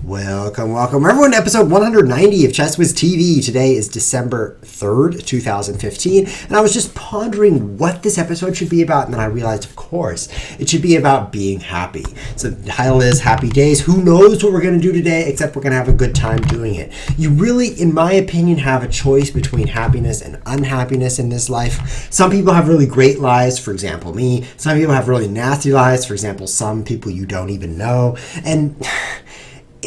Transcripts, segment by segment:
Welcome everyone to episode 190 of Chess Whiz TV. Today is December 3rd, 2015, and I was just pondering what this episode should be about, and then I realized, of course, it should be about being happy. So the title is Happy Days. Who knows what we're going to do today, except we're going to have a good time doing it. You really, in my opinion, have a choice between happiness and unhappiness in this life. Some people have really great lives, for example, me. Some people have really nasty lives, for example, some people you don't even know. And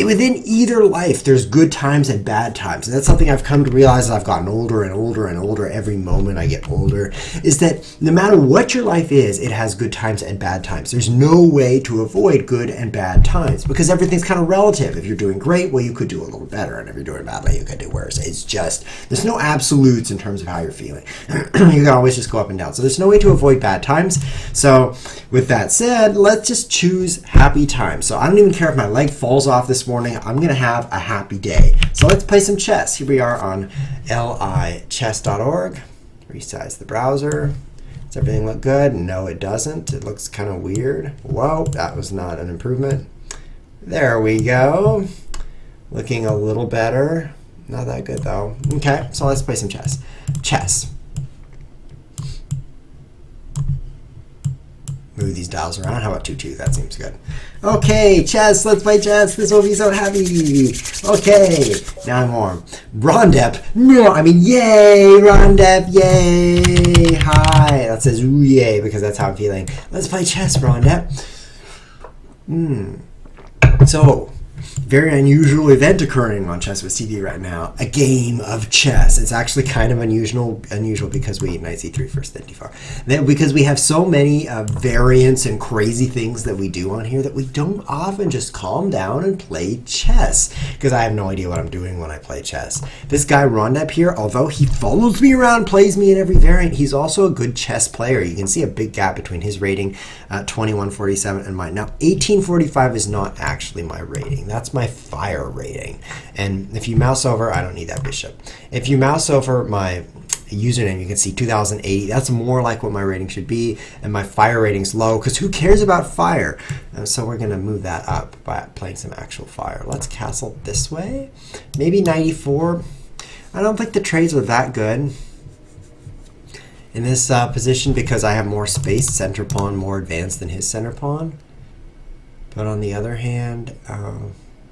within either life, there's good times and bad times. And that's something I've come to realize as I've gotten older and older and older every moment I get older, is that no matter what your life is, it has good times and bad times. There's no way to avoid good and bad times because everything's kind of relative. If you're doing great, well, you could do a little better. And if you're doing badly, you could do worse. It's just, there's no absolutes in terms of how you're feeling. You can always just go up and down. So there's no way to avoid bad times. So with that said, let's just choose happy times. So I don't even care if my leg falls off this morning. I'm going to have a happy day. So let's play some chess. Here we are on lichess.org. Resize the browser. Does everything look good? No, it doesn't. It looks kind of weird. Whoa, that was not an improvement. There we go. Looking a little better. Not that good, though. Okay, so let's play some chess. Chess. Move these dials around. How about 2-2? That seems good. Okay, chess. Let's play chess. This will be so happy. Okay, now I'm warm. Rondep. No, I mean, yay, Rondep, yay. Hi. That says yay because that's how I'm feeling. Let's play chess, Rondep. So, very unusual event occurring on Chess Whiz TV right now. A game of chess. It's actually kind of unusual because we knight c3 first, then d4. Because we have so many variants and crazy things that we do on here that we don't often just calm down and play chess. Because I have no idea what I'm doing when I play chess. This guy Rondep here, although he follows me around, plays me in every variant, he's also a good chess player. You can see a big gap between his rating, 2147, and mine. Now, 1845 is not actually my rating. That's my fire rating. And if you mouse over, I don't need that bishop. If you mouse over my username, you can see 2080. That's more like what my rating should be. And my fire rating's low because who cares about fire? So we're going to move that up by playing some actual fire. Let's castle this way. Maybe 94. I don't think the trades are that good in this position because I have more space. Center pawn more advanced than his center pawn. But on the other hand,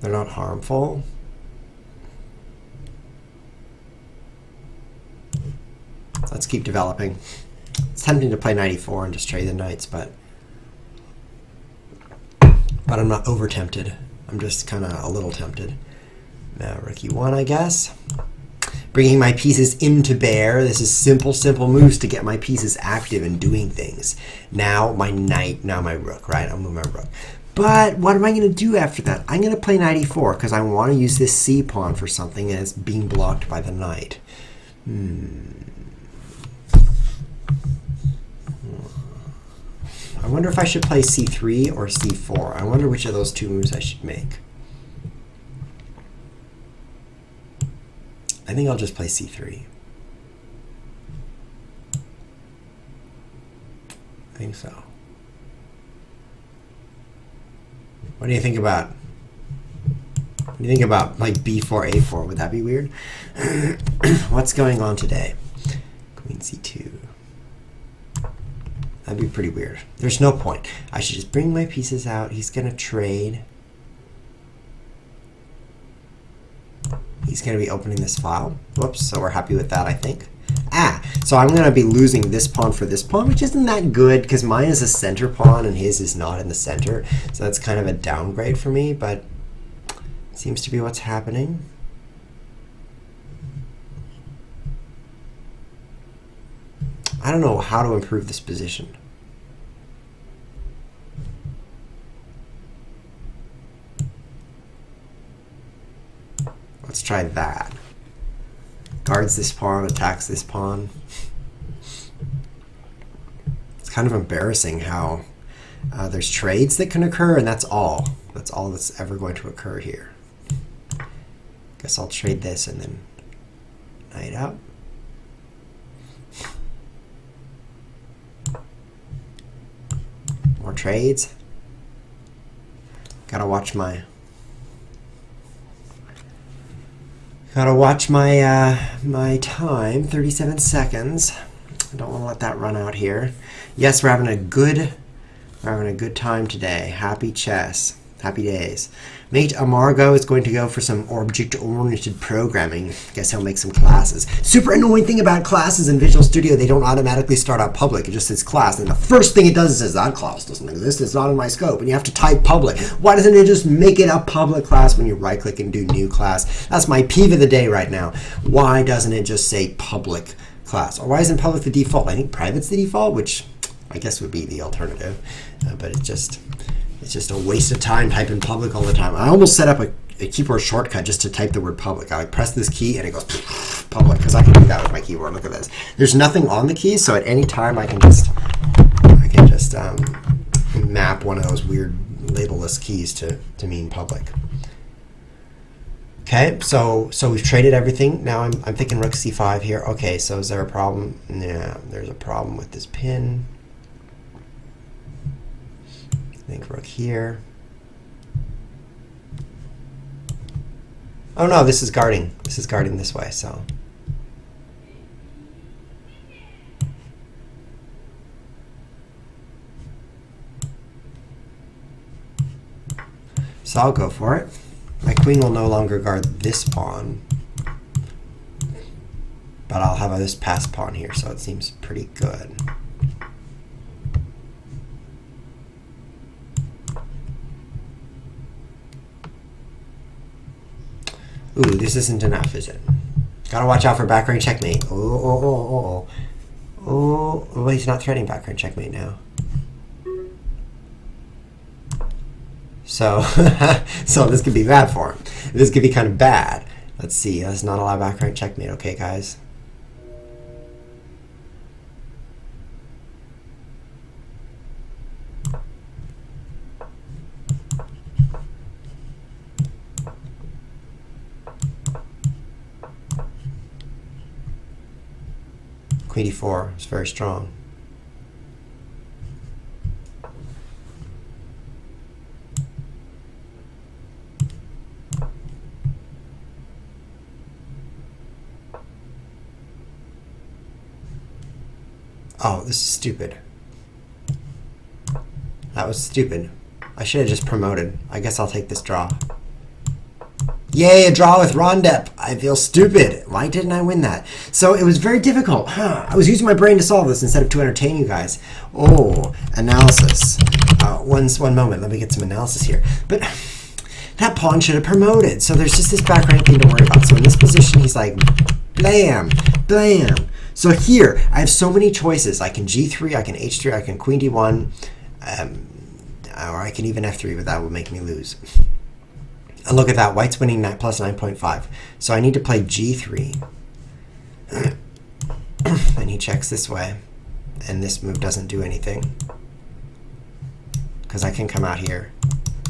they're not harmful. Let's keep developing. It's tempting to play 94 and just trade the knights, but I'm not over tempted. I'm just kind of a little tempted. Now rook e1, I guess. Bringing my pieces into bear. This is simple moves to get my pieces active and doing things. Now my knight, now my rook, right? I'll move my rook. But what am I going to do after that? I'm going to play knight e4 because I want to use this c pawn for something and it's being blocked by the knight. I wonder if I should play c3 or c4. I wonder which of those two moves I should make. I think I'll just play c3. I think so. What do you think about? What do you think about like b4, a4? Would that be weird? What's going on today? Queen c2. That'd be pretty weird. There's no point. I should just bring my pieces out. He's gonna trade. He's gonna be opening this file. Whoops. So we're happy with that, I think. So I'm going to be losing this pawn for this pawn, which isn't that good because mine is a center pawn and his is not in the center. So that's kind of a downgrade for me, but it seems to be what's happening. I don't know how to improve this position. Let's try that. Guards this pawn, attacks this pawn. It's kind of embarrassing how there's trades that can occur, and that's all. That's all that's ever going to occur here. Guess I'll trade this and then knight up. More trades. Gotta watch my Gotta watch my my time, 37 seconds. I don't want to let that run out here. Yes, we're having a good time today. Happy chess. Happy days. Mate Amargo is going to go for some object-oriented programming. Guess he'll make some classes. Super annoying thing about classes in Visual Studio, they don't automatically start out public. It just says class. And the first thing it does is says, that class doesn't exist. It's not in my scope. And you have to type public. Why doesn't it just make it a public class when you right-click and do new class? That's my peeve of the day right now. Why doesn't it just say public class? Or why isn't public the default? I think private's the default, which I guess would be the alternative. But it's just a waste of time typing public all the time. I almost set up a keyboard shortcut just to type the word public. I like press this key and it goes public because I can do that with my keyboard. Look at this. There's nothing on the keys, so at any time I can just map one of those weird labelless keys to mean public. Okay, so we've traded everything. Now I'm thinking rook c5 here. Okay, so is there a problem? Yeah, there's a problem with this pin. I think rook here. Oh no, this is guarding. This is guarding this way, so. So I'll go for it. My queen will no longer guard this pawn, but I'll have this passed pawn here, so it seems pretty good. Ooh, this isn't enough, is it? Gotta watch out for back rank checkmate. Oh, he's not threatening back rank checkmate now. So, so this could be bad for him. This could be kind of bad. Let's see. Let's not allow back rank checkmate. Okay, guys. Queen d4 is very strong. Oh, this is stupid. That was stupid. I should have just promoted. I guess I'll take this draw. Yay, a draw with Rondep. I feel stupid. Why didn't I win that? So it was very difficult. I was using my brain to solve this instead of to entertain you guys. Oh, analysis. One moment. Let me get some analysis here. But that pawn should have promoted. So there's just this back rank thing to worry about. So in this position, he's like, blam, blam. So here, I have so many choices. I can g3, I can h3, I can queen d1, or I can even f3, but that will make me lose. And look at that, white's winning plus 9.5. So I need to play g3. And he checks this way. And this move doesn't do anything. Because I can come out here.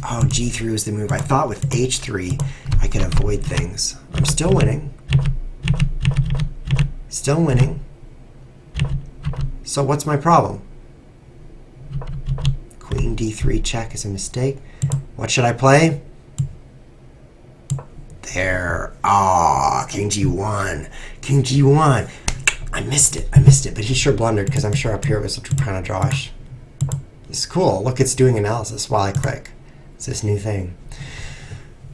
Oh, g3 was the move. I thought with h3 I could avoid things. I'm still winning. Still winning. So what's my problem? Queen d3 check is a mistake. What should I play? There. Ah, king g1. King g1. I missed it. I missed it. But he sure blundered because I'm sure up here it was kind of drawish. This is cool. Look, it's doing analysis while I click. It's this new thing.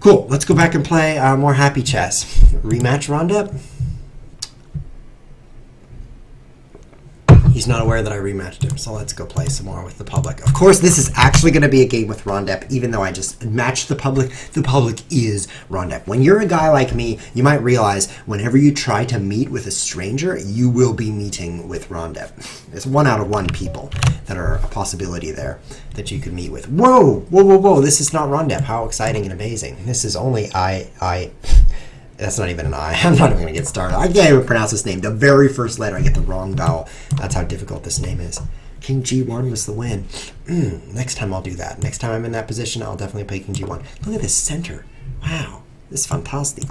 Cool. Let's go back and play more happy chess. Rematch Roundup. He's not aware that I rematched him, so let's go play some more with the public. Of course, this is actually going to be a game with Rondep, even though I just matched the public. The public is Rondep. When you're a guy like me, you might realize whenever you try to meet with a stranger, you will be meeting with Rondep. It's 1 out of 1 people that are a possibility there that you could meet with. Whoa, whoa, whoa, whoa, this is not Rondep. How exciting and amazing. This is only that's not even an I. I'm not even going to get started. I can't even pronounce this name. The very first letter, I get the wrong vowel. That's how difficult this name is. King g1 was the win. Next time I'll do that. Next time I'm in that position, I'll definitely play king g1. Look at this center. Wow. This is fantastic.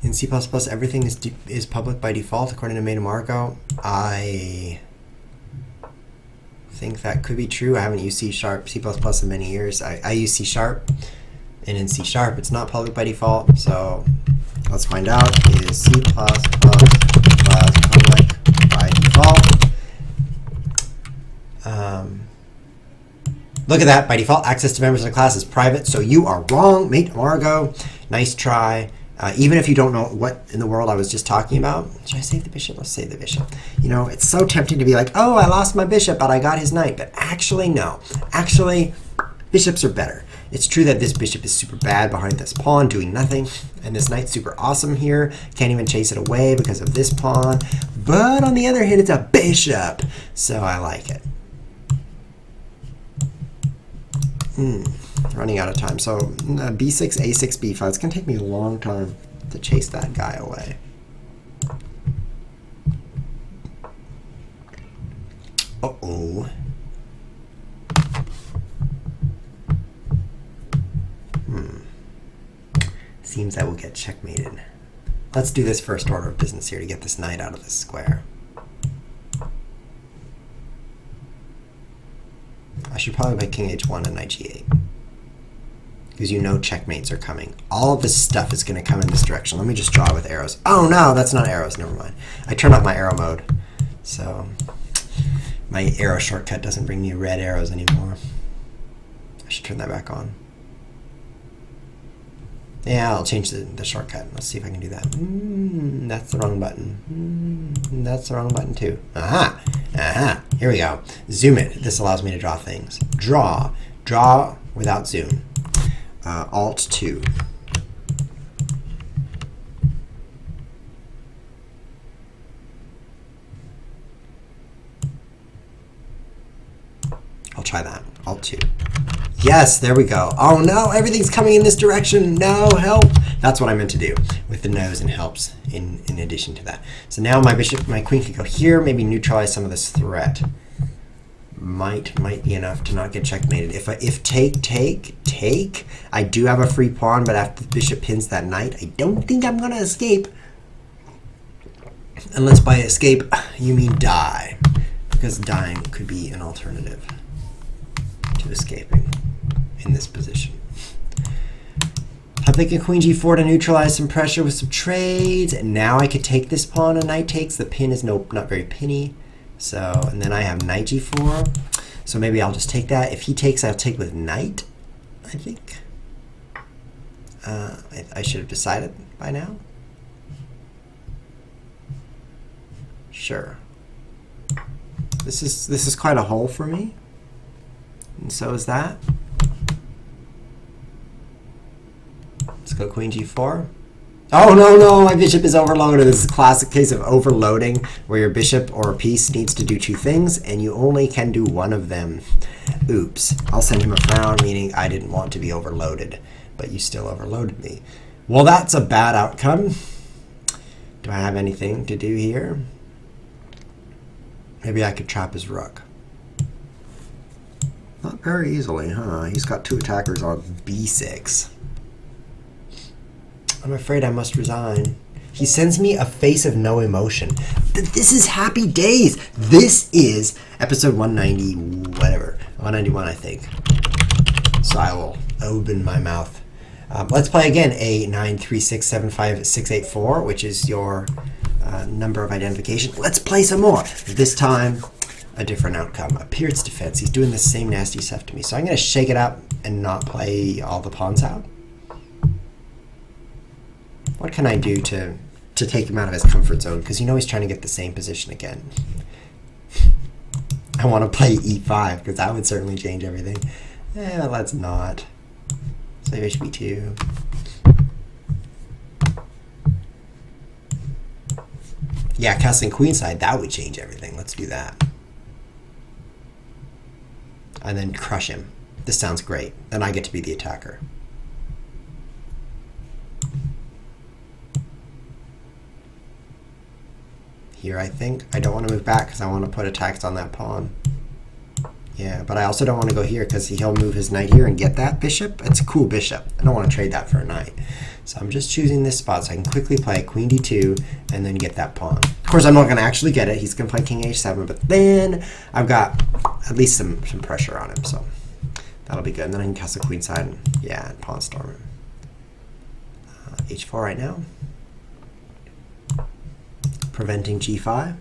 In C++, everything is public by default, according to Meta Marco. I think that could be true. I haven't used C# C++ in many years. I use C#. And in C#, it's not public by default. So let's find out. Is C++ class public by default? Look at that. By default, access to members of the class is private. So you are wrong, mate Margot. Nice try. Even if you don't know what in the world I was just talking about. Should I save the bishop? Let's save the bishop. You know, it's so tempting to be like, oh, I lost my bishop, but I got his knight. But actually, no. Actually, bishops are better. It's true that this bishop is super bad behind this pawn, doing nothing. And this knight's super awesome here. Can't even chase it away because of this pawn. But on the other hand, it's a bishop. So I like it. Running out of time. So b6, a6, b5. It's going to take me a long time to chase that guy away. Uh-oh. Seems I will get checkmated. Let's do this first order of business here to get this knight out of this square. I should probably play king h1 and knight g8. Because you know checkmates are coming. All of this stuff is going to come in this direction. Let me just draw with arrows. Oh no, that's not arrows. Never mind. I turned off my arrow mode. So my arrow shortcut doesn't bring me red arrows anymore. I should turn that back on. Yeah, I'll change the shortcut. Let's see if I can do that. That's the wrong button. That's the wrong button too. Aha! Aha! Here we go. Zoom it. This allows me to draw things. Draw. Draw without zoom. Alt 2. I'll try that. Alt 2. Yes, there we go. Oh no, everything's coming in this direction. No, help. That's what I meant to do with the nose and helps in addition to that. So now my bishop, my queen could go here, maybe neutralize some of this threat. Might be enough to not get checkmated. If take, I do have a free pawn, but after the bishop pins that knight, I don't think I'm going to escape. Unless by escape, you mean die. Because dying could be an alternative to escaping in this position. I'm thinking queen g4 to neutralize some pressure with some trades. And now I could take this pawn and knight takes. The pin is not very pinny. So, and then I have knight g4. So maybe I'll just take that. If he takes, I'll take with knight, I think. I should have decided by now. Sure. This is quite a hole for me. And so is that. Let's go queen g4. Oh, no, my bishop is overloaded. This is a classic case of overloading, where your bishop or a piece needs to do two things, and you only can do one of them. Oops. I'll send him a frown, meaning I didn't want to be overloaded, but you still overloaded me. Well, that's a bad outcome. Do I have anything to do here? Maybe I could trap his rook. Not very easily, huh? He's got two attackers on b6. I'm afraid I must resign. He sends me a face of no emotion. This is happy days. This is episode 190, whatever. 191, I think. So I will open my mouth. Let's play again. A93675684, which is your number of identification. Let's play some more. This time, a different outcome. Appearance defense. He's doing the same nasty stuff to me. So I'm going to shake it up and not play all the pawns out. What can I do to take him out of his comfort zone? Because you know he's trying to get the same position again. I want to play e5 because that would certainly change everything. Let's not. Play bishop e2. Yeah, castling queenside, that would change everything. Let's do that. And then crush him. This sounds great. Then I get to be the attacker. Here, I think. I don't want to move back because I want to put attacks on that pawn. Yeah, but I also don't want to go here because he'll move his knight here and get that bishop. It's a cool bishop. I don't want to trade that for a knight. So I'm just choosing this spot so I can quickly play queen d2 and then get that pawn. Of course, I'm not going to actually get it. He's going to play king h7, but then I've got at least some pressure on him. So That'll be good. And then I can castle queenside. And, yeah, and pawn storm it. H4 right now. Preventing G5.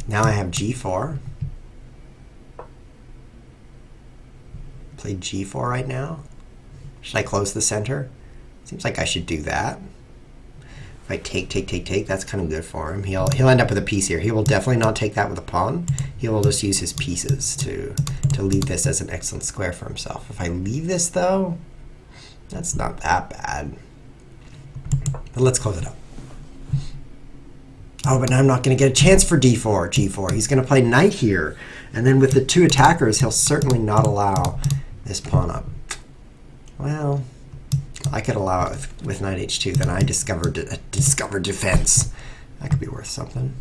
Now I have G4. Play G4 right now. Should I close the center? Seems like I should do that. If I take, that's kind of good for him. He'll end up with a piece here. He will definitely not take that with a pawn. He will just use his pieces to leave this as an excellent square for himself. If I leave this, though, that's not that bad. But let's close it up. Oh, but now I'm not going to get a chance for D4, G4. He's going to play knight here. And then with the two attackers, he'll certainly not allow this pawn up. Well, I could allow it with knight h2. Then I discovered defense. That could be worth something.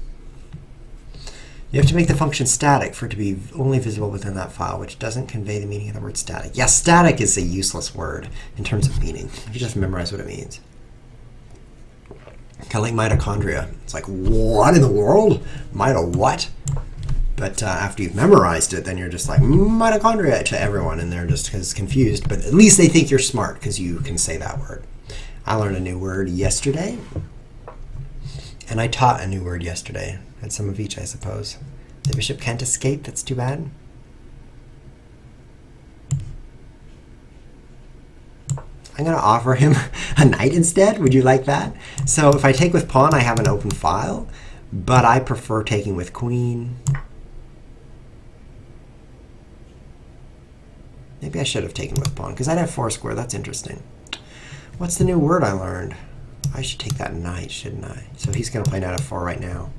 You have to make the function static for it to be only visible within that file, which doesn't convey the meaning of the word static. Yeah, static is a useless word in terms of meaning. You just memorize what it means. Kind of like mitochondria. It's like, what in the world? Mito what? But after you've memorized it, then you're just like, mitochondria to everyone, and they're just confused. But at least they think you're smart because you can say that word. I learned a new word yesterday, and I taught a new word yesterday. Had some of each, I suppose. The bishop can't escape. That's too bad. I'm going to offer him a knight instead. Would you like that? So if I take with pawn, I have an open file, but I prefer taking with queen. Maybe I should have taken with pawn, because I'd have 4 square. That's interesting. What's the new word I learned? I should take that knight, shouldn't I? So he's going to play knight f4 right now.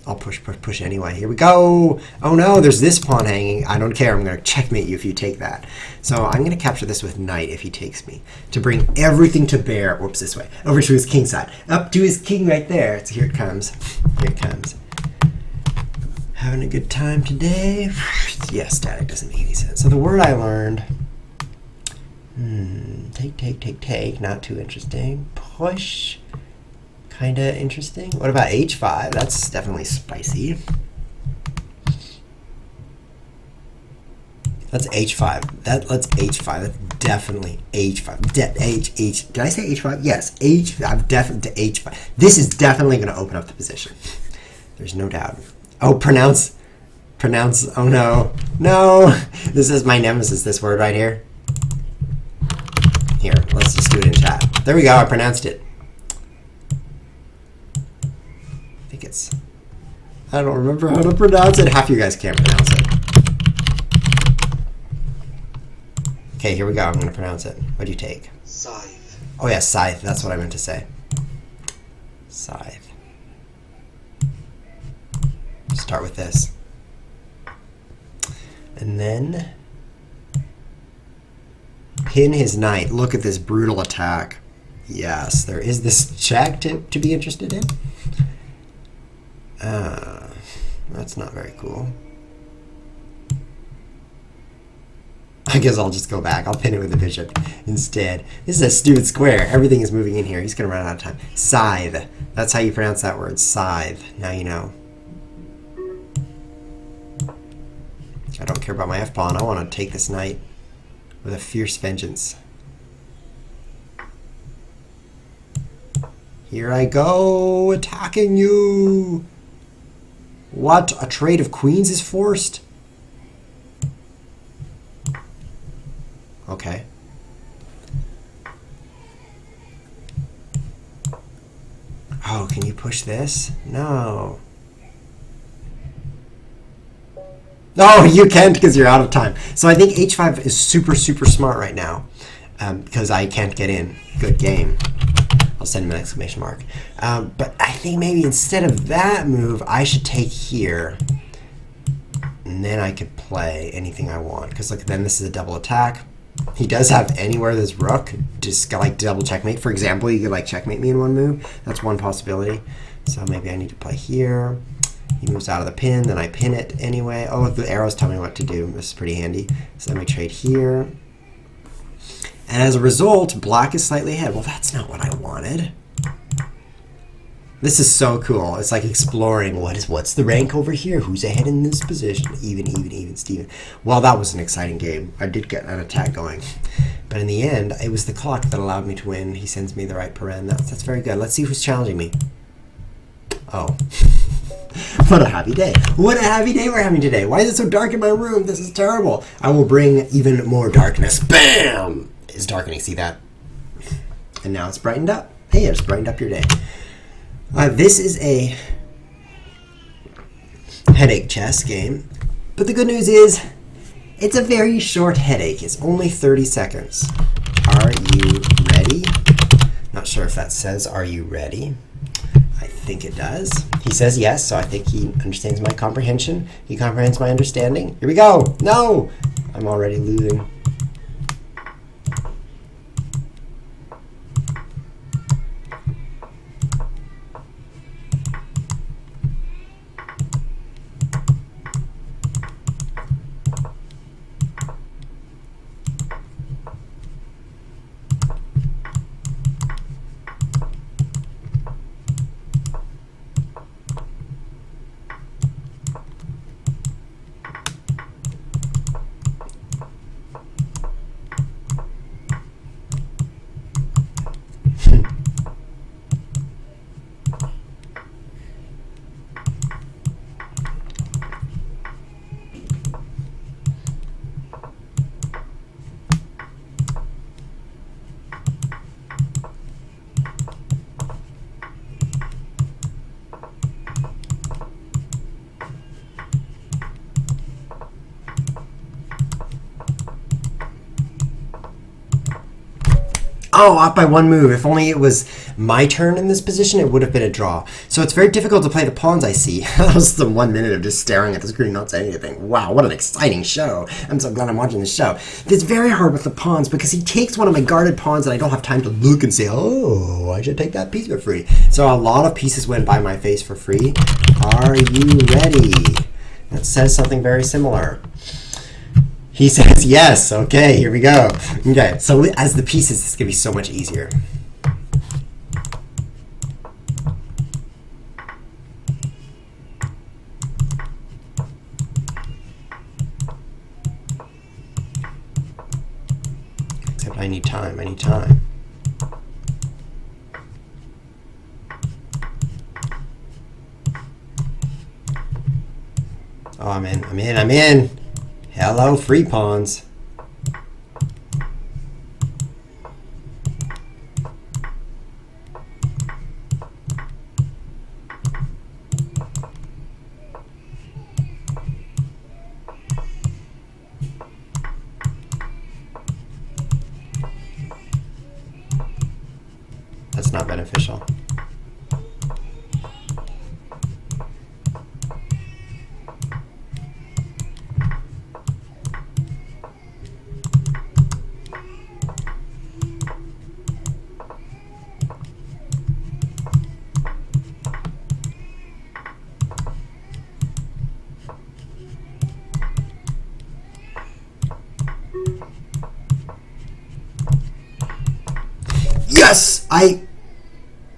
I'll push anyway. Here we go. Oh no, there's this pawn hanging. I don't care. I'm going to checkmate you if you take that. So I'm going to capture this with knight if he takes me, to bring everything to bear. Whoops, this way. Over to his king side. Up to his king right there. So here it comes. Here it comes. Having a good time today? Yeah, static doesn't make any sense. So the word I learned, take, not too interesting. Push, kind of interesting. What about h5? That's definitely spicy. That's h5. Let's h5. That's definitely h5. Did I say h5? Yes, h5. Definitely h5. This is definitely going to open up the position. There's no doubt. Oh, pronounce. Oh no, no. This is my nemesis. This word right here. Here, let's just do it in chat. There we go. I pronounced it. I don't remember how to pronounce it. Half you guys can't pronounce it. Okay, here we go. I'm going to pronounce it. What do you take? Scythe. Oh yeah, scythe. That's what I meant to say. Scythe. Start with this. And then pin his knight. Look at this brutal attack. Yes, there is this check to be interested in. That's not very cool. I guess I'll just go back. I'll pin it with the bishop instead. This is a stupid square. Everything is moving in here. He's going to run out of time. Scythe. That's how you pronounce that word. Scythe. Now you know. I don't care about my f-pawn. I want to take this knight with a fierce vengeance. Here I go, attacking you. What? A trade of queens is forced? Okay. Oh, can you push this? No. No, you can't because you're out of time. So I think h5 is super, super smart right now because I can't get in. Good game. I'll send him an exclamation mark. But I think maybe instead of that move, I should take here. And then I could play anything I want. Because look, then this is a double attack. He does have anywhere this rook. Just like double checkmate. For example, you could like checkmate me in one move. That's one possibility. So maybe I need to play here. He moves out of the pin, then I pin it anyway. Oh, the arrows tell me what to do. This is pretty handy. So let me trade here. And as a result, black is slightly ahead. Well, that's not what I wanted. This is so cool. It's like exploring what's the rank over here? Who's ahead in this position? Even, Steven. Well, that was an exciting game. I did get an attack going. But in the end, it was the clock that allowed me to win. He sends me the right paren. That's very good. Let's see who's challenging me. Oh. What a happy day. What a happy day we're having today. Why is it so dark in my room? This is terrible. I will bring even more darkness. Bam! It's darkening. See that? And now it's brightened up. Hey, it's brightened up your day. This is a headache chess game. But the good news is, it's a very short headache. It's only 30 seconds. Are you ready? Not sure if that says, are you ready? I think it does. He says yes, so I think he understands my comprehension. He comprehends my understanding. Here we go. No! I'm already losing. Oh, off by one move. If only it was my turn in this position, it would have been a draw. So it's very difficult to play the pawns, I see. That was the 1 minute of just staring at the screen, not saying anything. Wow, what an exciting show. I'm so glad I'm watching this show. It's very hard with the pawns because he takes one of my guarded pawns and I don't have time to look and say, oh, I should take that piece for free. So a lot of pieces went by my face for free. Are you ready? That says something very similar. He says yes. Okay, here we go. Okay, so as the pieces, it's going to be so much easier. Except I need time. I need time. Oh, I'm in. I'm in. I'm in. Hello, free pawns. That's not beneficial. Yes! I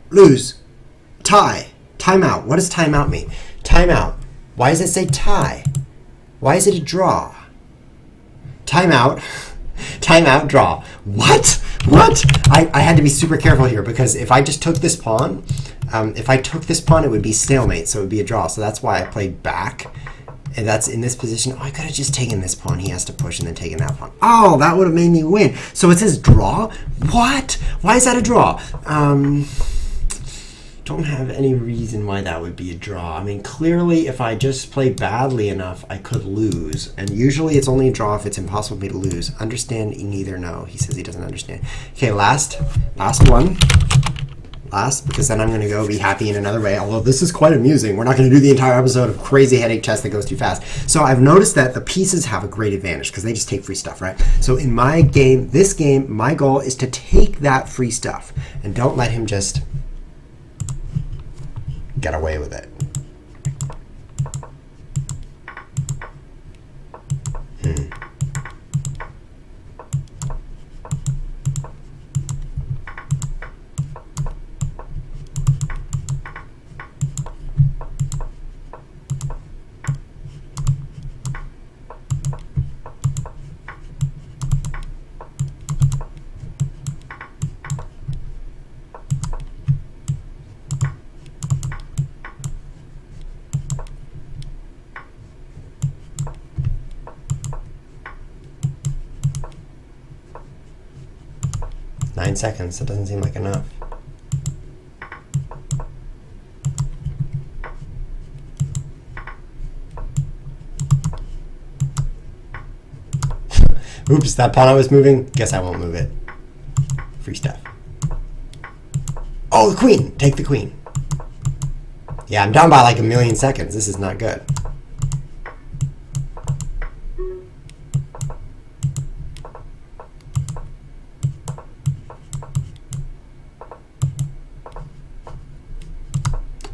lose. Tie. Timeout. What does timeout mean? Timeout. Why does it say tie? Why is it a draw? Timeout. Timeout, draw. What? What? I had to be super careful here because if I just took this pawn, it would be stalemate, so it would be a draw. So that's why I played back. And that's in this position. Oh, I could have just taken this pawn. He has to push and then taken that pawn. Oh, that would have made me win. So it says draw? What? Why is that a draw? Don't have any reason why that would be a draw. I mean, clearly, if I just play badly enough, I could lose. And usually it's only a draw if it's impossible for me to lose. Understand, neither, no. He says he doesn't understand. Okay, last one. Last, because then I'm going to go be happy in another way. Although this is quite amusing. We're not going to do the entire episode of crazy headache chess that goes too fast. So I've noticed that the pieces have a great advantage because they just take free stuff, right? So in my game, this game, my goal is to take that free stuff and don't let him just get away with it. 9 seconds. That doesn't seem like enough. Oops, that pawn I was moving. Guess I won't move it. Free stuff. Oh, the queen. Take the queen. Yeah, I'm down by like 1,000,000 seconds. This is not good.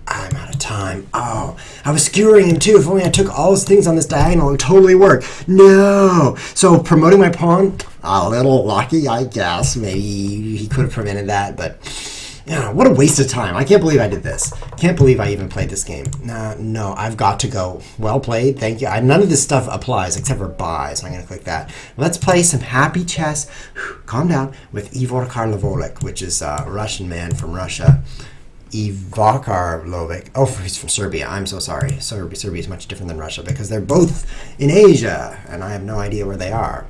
I'm out of time. Oh, I was skewering him too. If only I took all those things on this diagonal, it would totally work. No! So promoting my pawn, a little lucky, I guess. Maybe he could have prevented that, but yeah, what a waste of time. I can't believe I did this. Can't believe I even played this game. No, I've got to go. Well played, thank you. None of this stuff applies except for buy, so I'm going to click that. Let's play some happy chess. Calm down, with Ivor Karlovolek, which is a Russian man from Russia. Ivor Karlovic. Oh, he's from Serbia. I'm so sorry. Serbia is much different than Russia because they're both in Asia, and I have no idea where they are.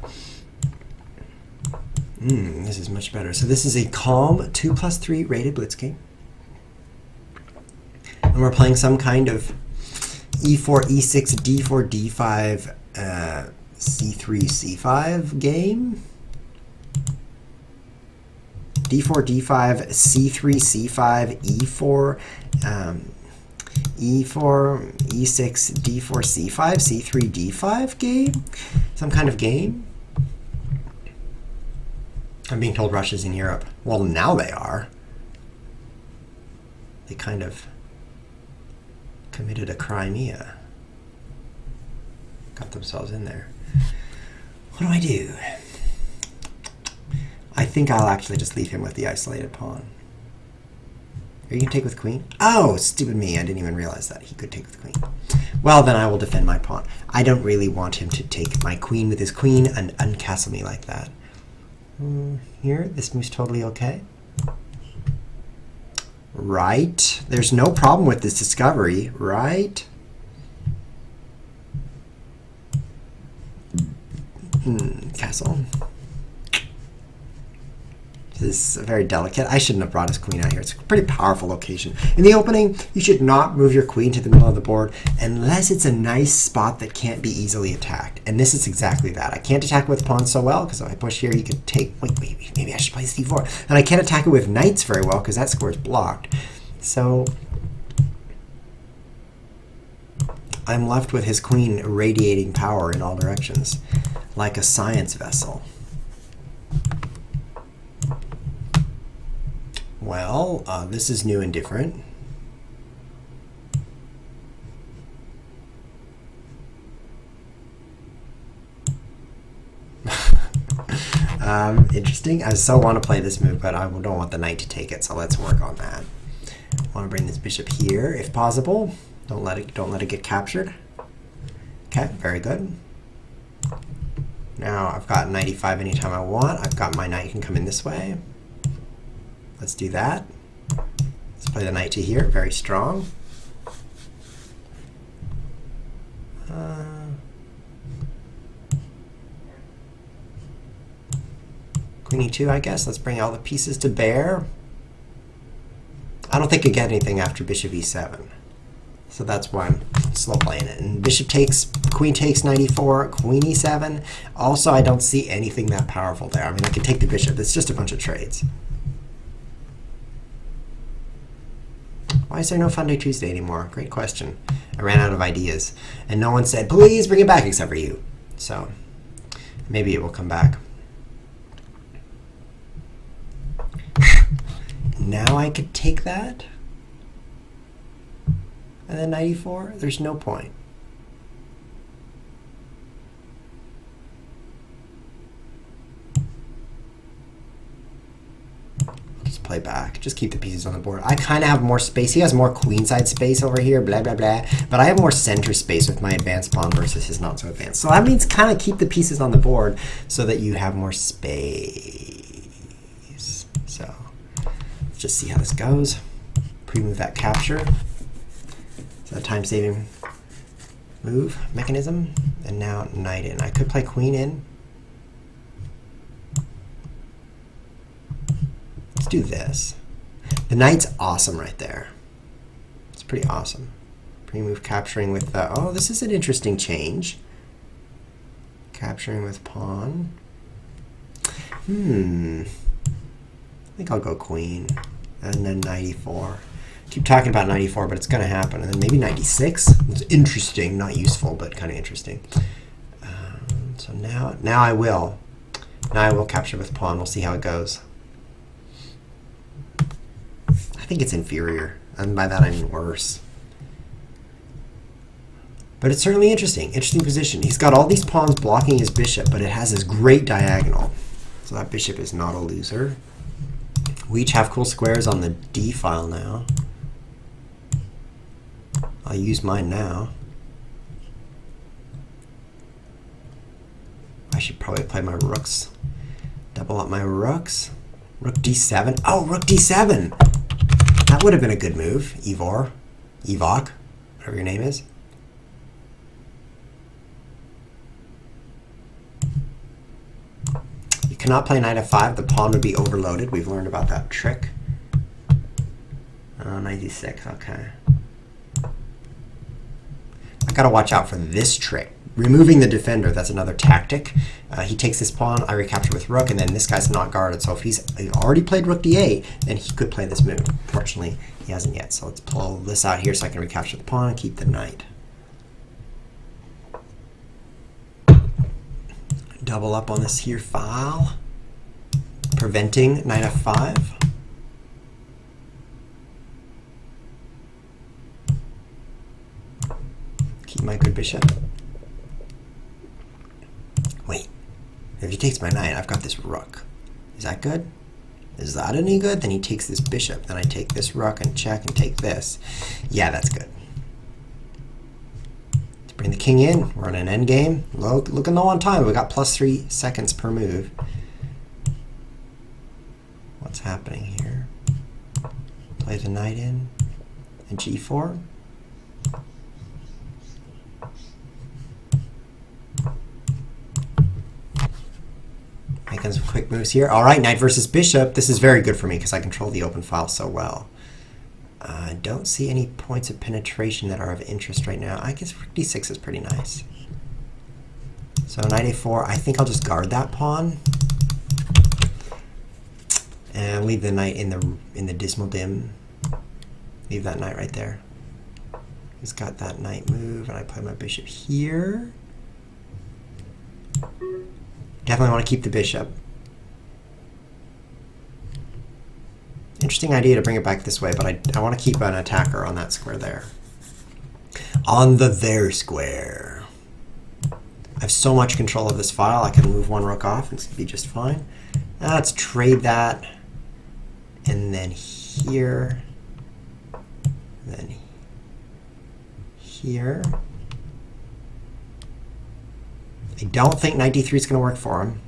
This is much better. So this is a calm 2+3 rated blitz game. And we're playing some kind of e4, e6, d4, d5, c3, c5 game. d4, d5, c3, c5, e4, e4, e6, d4, c5, c3, d5 game? Some kind of game? I'm being told Russia's in Europe. Well, now they are. They kind of committed a Crimea. Got themselves in there. What do I do? I think I'll actually just leave him with the isolated pawn. Are you going to take with queen? Oh, stupid me. I didn't even realize that. He could take with queen. Well, then I will defend my pawn. I don't really want him to take my queen with his queen and uncastle me like that. Here, this move's totally okay. Right. There's no problem with this discovery, right? Castle. This is very delicate. I shouldn't have brought his queen out here. It's a pretty powerful location. In the opening, you should not move your queen to the middle of the board unless it's a nice spot that can't be easily attacked. And this is exactly that. I can't attack with pawns so well, because if I push here, you could take... Wait, maybe I should play c4. And I can't attack it with knights very well, because that square is blocked. So I'm left with his queen radiating power in all directions, like a science vessel. Well, this is new and different. Interesting. I so want to play this move, but I don't want the knight to take it, so let's work on that. I want to bring this bishop here, if possible. Don't let it get captured. Okay, very good. Now I've got knight e5 anytime I want. I've got my knight can come in this way. Let's do that. Let's play the knight to here. Very strong. Queen e2, I guess. Let's bring all the pieces to bear. I don't think I get anything after bishop e7. So that's why I'm slow playing it. And bishop takes, queen takes, knight e4, queen e7. Also, I don't see anything that powerful there. I mean, I could take the bishop. It's just a bunch of trades. Why is there no Fun Day Tuesday anymore? Great question. I ran out of ideas. And no one said, please bring it back except for you. So maybe it will come back. Now I could take that. And then knight e4. There's no point. Just play back. Just keep the pieces on the board. I kind of have more space. He has more queenside space over here, blah, blah, blah. But I have more center space with my advanced pawn versus his not so advanced. So that means kind of keep the pieces on the board so that you have more space. So let's just see how this goes. Pre-move that capture. So a time-saving move mechanism. And now knight in. I could play queen in. do this. The knight's awesome right there. It's pretty awesome. Pre-move capturing with the... Oh, this is an interesting change. Capturing with pawn. I think I'll go queen. And then knight e4. Keep talking about knight e4, but it's going to happen. And then maybe knight e6. It's interesting. Not useful, but kind of interesting. So now I will. Now I will capture with pawn. We'll see how it goes. I think it's inferior. And by that I mean worse. But it's certainly interesting. Interesting position. He's got all these pawns blocking his bishop, but it has this great diagonal. So that bishop is not a loser. We each have cool squares on the d file now. I'll use mine now. I should probably play my rooks. Double up my rooks. Rook d7. Oh, rook d7! That would have been a good move. Evor. Evok. Whatever your name is. You cannot play knight f5. The pawn would be overloaded. We've learned about that trick. Knight d6. Okay. I gotta watch out for this trick. Removing the defender, that's another tactic. He takes this pawn, I recapture with rook, and then this guy's not guarded. So if he's already played rook d8, then he could play this move. Fortunately, he hasn't yet. So let's pull this out here so I can recapture the pawn and keep the knight. Double up on this here file, preventing knight f5. Keep my good bishop. Wait, if he takes my knight, I've got this rook. Is that good? Is that any good? Then he takes this bishop. Then I take this rook and check and take this. Yeah, that's good. Let's bring the king in. We're on an endgame. Looking low on time. We got +3 seconds per move. What's happening here? Play the knight in and g4. Making some quick moves here. All right, knight versus bishop. This is very good for me because I control the open file so well. I don't see any points of penetration that are of interest right now. I guess rook d6 is pretty nice. So knight a4. I think I'll just guard that pawn and leave the knight in the dismal dim. Leave that knight right there. He's got that knight move, and I play my bishop here. Definitely want to keep the bishop. Interesting idea to bring it back this way, but I want to keep an attacker on that square there. On the there square. I have so much control of this file, I can move one rook off and it's going to be just fine. Now let's trade that. And then here. Then here. I don't think knight d3 is going to work for him.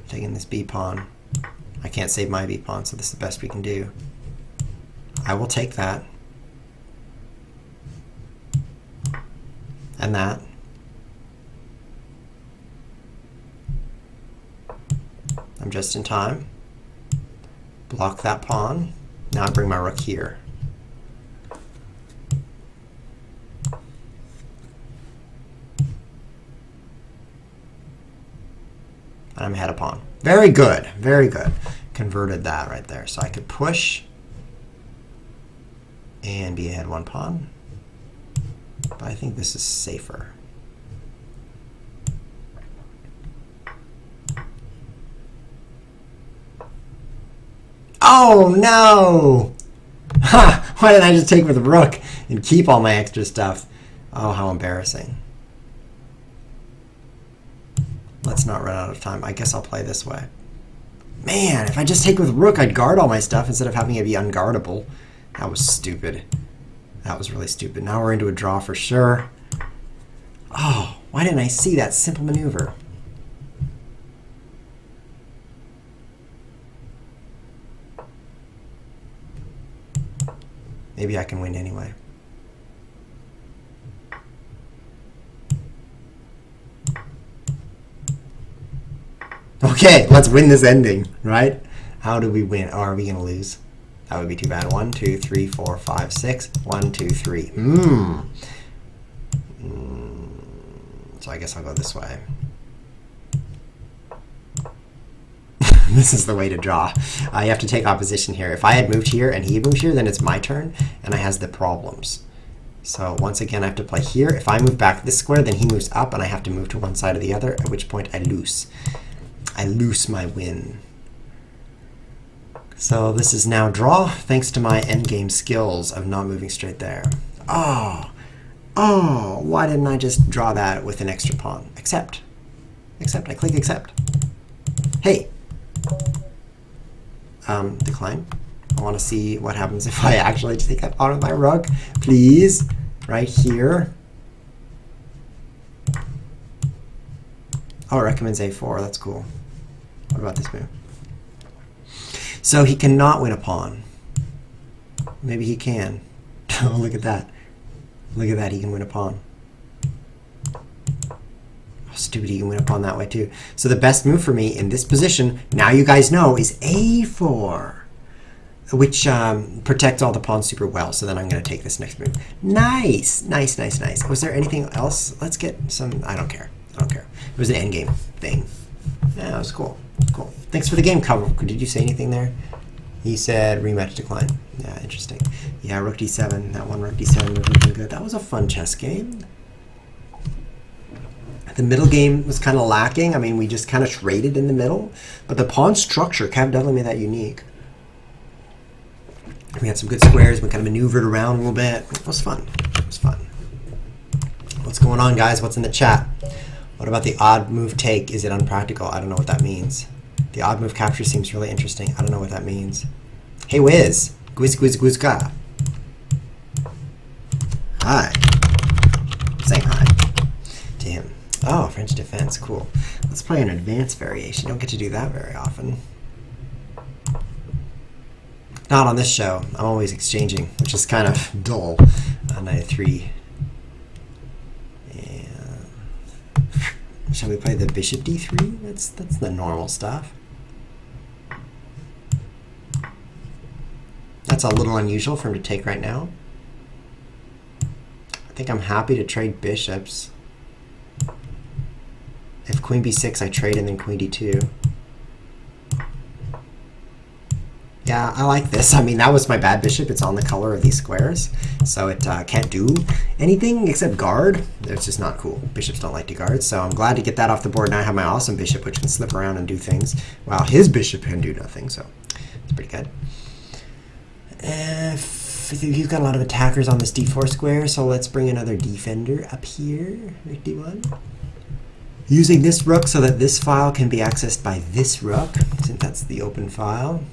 Taking this b pawn. I can't save my b pawn, so this is the best we can do. I will take that. And that. I'm just in time. Block that pawn. Now I bring my rook here. And I'm ahead of pawn. Very good, very good. Converted that right there. So I could push and be ahead one pawn. But I think this is safer. Oh no! Ha! Why didn't I just take with the rook and keep all my extra stuff? Oh, how embarrassing. Let's not run out of time. I guess I'll play this way. Man, if I just take with rook, I'd guard all my stuff instead of having it be unguardable. That was stupid. That was really stupid. Now we're into a draw for sure. Oh, why didn't I see that simple maneuver? Maybe I can win anyway. Okay, let's win this ending, right? How do we win? Or are we going to lose? That would be too bad. 1, 2, 3, 4, 5, 6. 1, 2, 3. So I guess I'll go this way. This is the way to draw. You have to take opposition here. If I had moved here and he had moved here, then it's my turn, and I has the problems. So once again, I have to play here. If I move back this square, then he moves up, and I have to move to one side or the other, at which point I lose. I lose my win. So this is now draw, thanks to my endgame skills of not moving straight there. Oh, why didn't I just draw that with an extra pawn? Accept. Accept. I click accept. Hey. Decline. I want to see what happens if I actually take that pawn of my rook. Please. Right here. Oh, it recommends a4. That's cool. What about this move? So he cannot win a pawn. Maybe he can. Oh, look at that. Look at that. He can win a pawn. Oh, stupid. He can win a pawn that way too. So the best move for me in this position, now you guys know, is a4, which protects all the pawns super well. So then I'm going to take this next move. Nice. Nice, nice, nice. Was there anything else? Let's get some. I don't care. I don't care. It was an endgame thing. Yeah, it was cool. Cool. Thanks for the game cover. Did you say anything there? He said rematch decline. Yeah, interesting. Yeah, rook d7. That one rook d7 was looking good. That was a fun chess game. The middle game was kind of lacking. I mean, we just kind of traded in the middle. But the pawn structure kind of definitely made that unique. We had some good squares. We kind of maneuvered around a little bit. It was fun. It was fun. What's going on, guys? What's in the chat? What about the odd move take? Is it unpractical? I don't know what that means. The odd move capture seems really interesting. I don't know what that means. Hey, Wiz. Gwizga. Hi. Saying hi to him. Oh, French defense. Cool. Let's play an advanced variation. Don't get to do that very often. Not on this show. I'm always exchanging, which is kind of dull. Knight of 3. And shall we play the bishop d3? That's the normal stuff. That's a little unusual for him to take right now. I think I'm happy to trade bishops. If queen b6, I trade and then queen d2. Yeah, I like this. I mean, that was my bad bishop. It's on the color of these squares. So it can't do anything except guard. It's just not cool. Bishops don't like to guard. So I'm glad to get that off the board. Now I have my awesome bishop, which can slip around and do things. While his bishop can do nothing. So it's pretty good. You've got a lot of attackers on this d4 square. So let's bring another defender up here. Rook d1. Using this rook so that this file can be accessed by this rook, since that's the open file.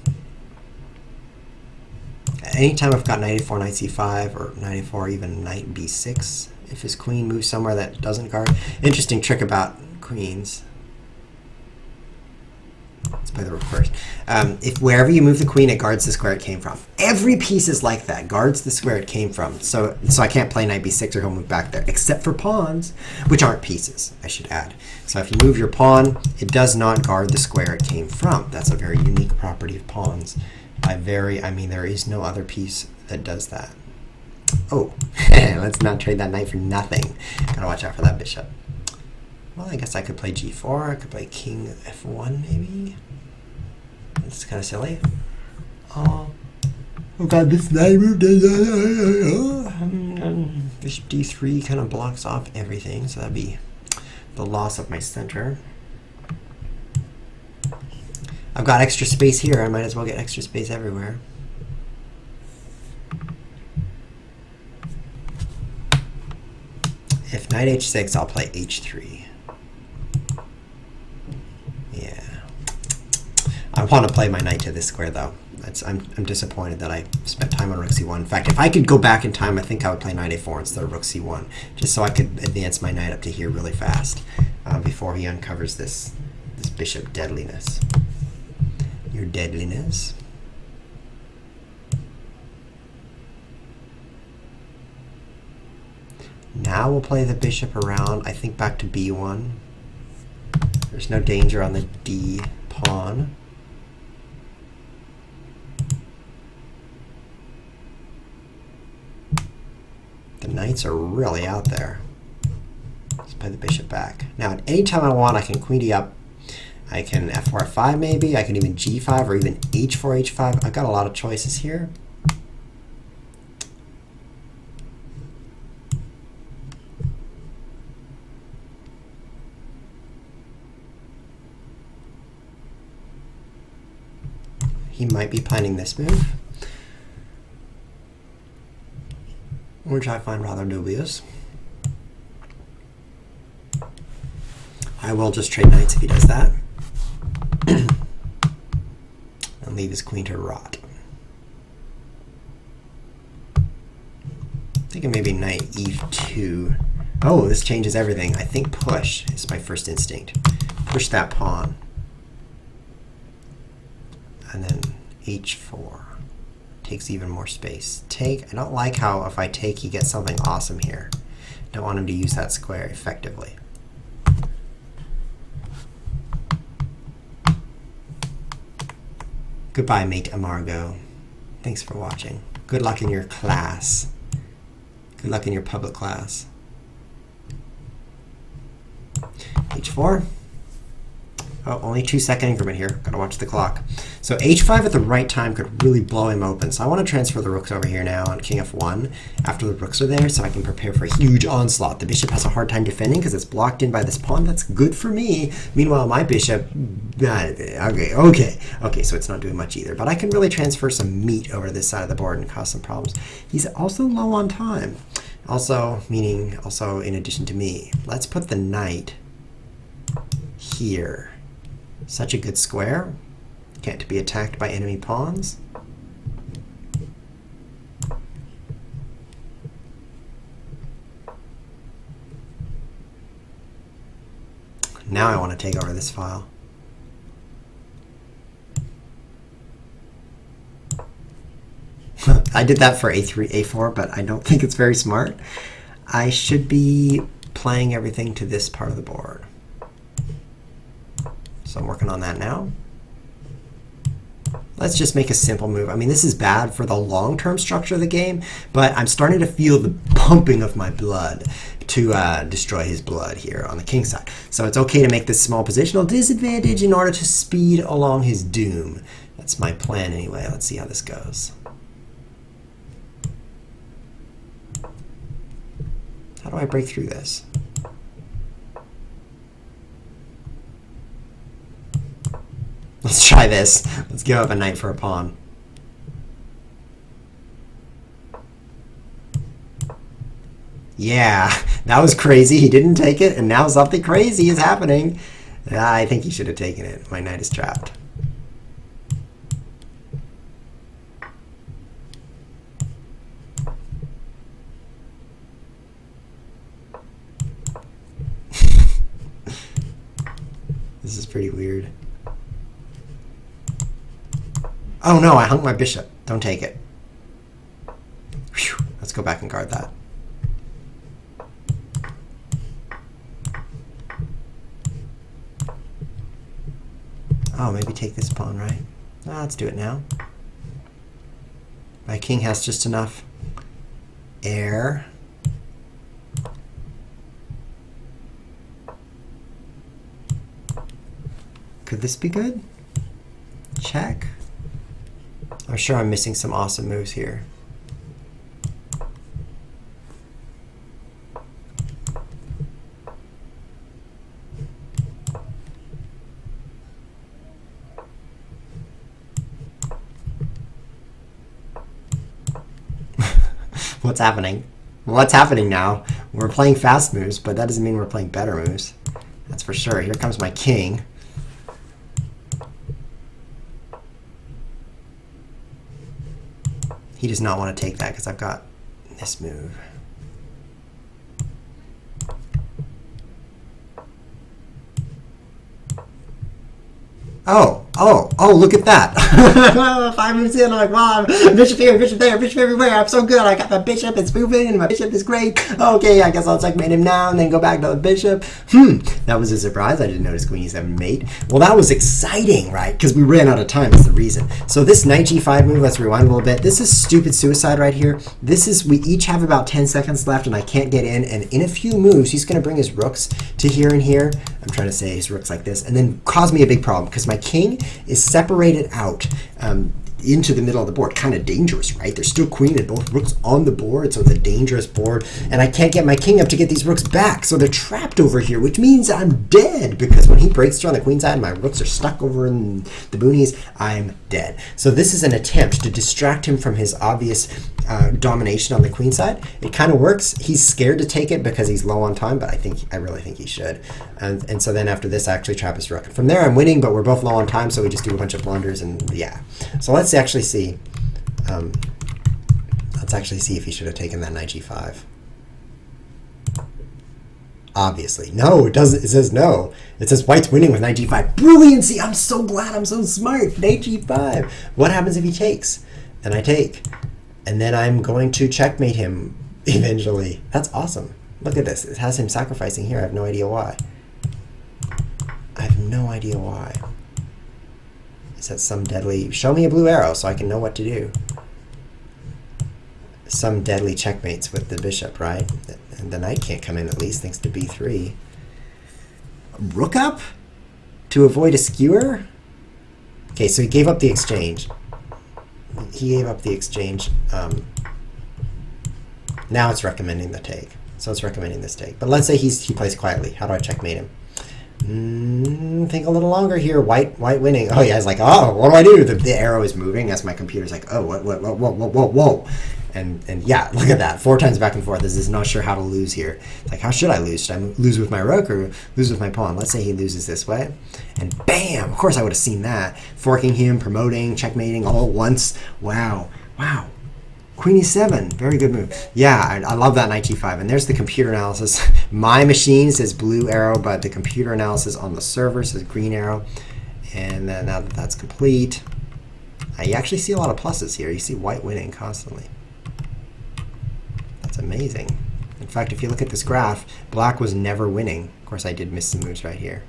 Anytime I've got knight a4, knight c5, or knight a4, even knight b6, if his queen moves somewhere that doesn't guard. Interesting trick about queens. Let's play the rook first. If wherever you move the queen, it guards the square it came from. Every piece is like that, guards the square it came from. So I can't play knight b6 or he'll move back there, except for pawns, which aren't pieces, I should add. So if you move your pawn, it does not guard the square it came from. That's a very unique property of pawns. I mean, there is no other piece that does that. Oh, let's not trade that knight for nothing. Gotta watch out for that bishop. Well, I guess I could play g4. I could play king f1, maybe. That's kind of silly. Oh god, this knight move. Bishop d3 kind of blocks off everything, so that'd be the loss of my center. I've got extra space here. I might as well get extra space everywhere. If knight h6, I'll play h3. Yeah. I want to play my knight to this square, though. I'm disappointed that I spent time on rook c1. In fact, if I could go back in time, I think I would play knight a4 instead of rook c1, just so I could advance my knight up to here really fast before he uncovers this bishop deadliness. Your deadliness. Now we'll play the bishop around, I think back to b1. There's no danger on the d pawn. The knights are really out there. Let's play the bishop back. Now, at any time I want, I can queen d up. I can f4, f5 maybe. I can even g5 or even h4, h5. I've got a lot of choices here. He might be planning this move, which I find rather dubious. I will just trade knights if he does that. And leave his queen to rot. Thinking maybe knight e2. Oh, this changes everything. I think push is my first instinct. Push that pawn. And then h4. Takes even more space. Take. I don't like how if I take, he gets something awesome here. Don't want him to use that square effectively. Goodbye, mate Amargo. Thanks for watching. Good luck in your class. Good luck in your public class. h4. Oh, only 2-second increment here. Gotta watch the clock. So h5 at the right time could really blow him open. So I want to transfer the rooks over here now on king f1 after the rooks are there so I can prepare for a huge onslaught. The bishop has a hard time defending because it's blocked in by this pawn. That's good for me. Meanwhile, my bishop, okay, so it's not doing much either. But I can really transfer some meat over this side of the board and cause some problems. He's also low on time. Also, meaning also in addition to me. Let's put the knight here. Such a good square. Can't be attacked by enemy pawns. Now I want to take over this file. I did that for a3, a4, but I don't think it's very smart. I should be playing everything to this part of the board. So I'm working on that now. Let's just make a simple move. I mean, this is bad for the long-term structure of the game, but I'm starting to feel the pumping of my blood to destroy his blood here on the king side. So it's okay to make this small positional disadvantage in order to speed along his doom. That's my plan anyway. Let's see how this goes. How do I break through this? Let's try this. Let's give up a knight for a pawn. Yeah, that was crazy. He didn't take it, and now something crazy is happening. I think he should have taken it. My knight is trapped. This is pretty weird. Oh no, I hung my bishop. Don't take it. Whew. Let's go back and guard that. Oh, maybe take this pawn, right? Oh, let's do it now. My king has just enough air. Could this be good? Check. I'm sure I'm missing some awesome moves here. What's happening? What's happening now? We're playing fast moves, but that doesn't mean we're playing better moves. That's for sure. Here comes my king. He does not want to take that because I've got this move. Oh, oh, look at that. 5 moves in, I'm like, wow, bishop here, bishop there, bishop everywhere. I'm so good. I got my bishop, it's moving, and my bishop is great. Okay, I guess I'll checkmate him now and then go back to the bishop. That was a surprise. I didn't notice queen e7 mate. Well, that was exciting, right? Because we ran out of time is the reason. So this knight g5 move, let's rewind a little bit. This is stupid suicide right here. This is, we each have about 10 seconds left, and I can't get in. And in a few moves, he's going to bring his rooks to here and here. I'm trying to say his rooks like this, and then cause me a big problem because my king is separated out into the middle of the board. Kind of dangerous, right? There's still queen and both rooks on the board, so it's a dangerous board, and I can't get my king up to get these rooks back, so they're trapped over here, which means I'm dead, because when he breaks through on the queen side and my rooks are stuck over in the boonies, I'm dead. So this is an attempt to distract him from his obvious domination on the queen side. It kind of works. He's scared to take it because he's low on time, but I really think he should. And so then after this, I actually trap his rook. From there, I'm winning, but we're both low on time, so we just do a bunch of blunders, and yeah. So let's actually see. Let's actually see if he should have taken that knight g5. Obviously. No, it doesn't. It says no. It says white's winning with knight g5. Brilliancy! I'm so glad I'm so smart. Knight g5. What happens if he takes? Then I take. And then I'm going to checkmate him eventually. That's awesome. Look at this. It has him sacrificing here. I have no idea why. I have no idea why. Is that some deadly... Show me a blue arrow so I can know what to do. Some deadly checkmates with the bishop, right? And the knight can't come in at least, thanks to b3. Rook up? To avoid a skewer? Okay, so he gave up the exchange. He gave up the exchange. Now it's recommending the take. So it's recommending this take. But let's say he plays quietly. How do I checkmate him? Think a little longer here. White winning. Oh yeah, it's like, oh, what do I do? The arrow is moving as my computer's like, oh, whoa. And yeah, look at that. 4 times back and forth. This is not sure how to lose here. It's like, how should I lose? Should I lose with my rook or lose with my pawn? Let's say he loses this way. And bam! Of course I would have seen that. Forking him, promoting, checkmating all at once. Wow. Queen e7. Very good move. Yeah, I love that knight g5. And there's the computer analysis. My machine says blue arrow, but the computer analysis on the server says green arrow. And then now that that's complete, you actually see a lot of pluses here. You see white winning constantly. That's amazing. In fact, if you look at this graph, black was never winning. Of course, I did miss some moves right here.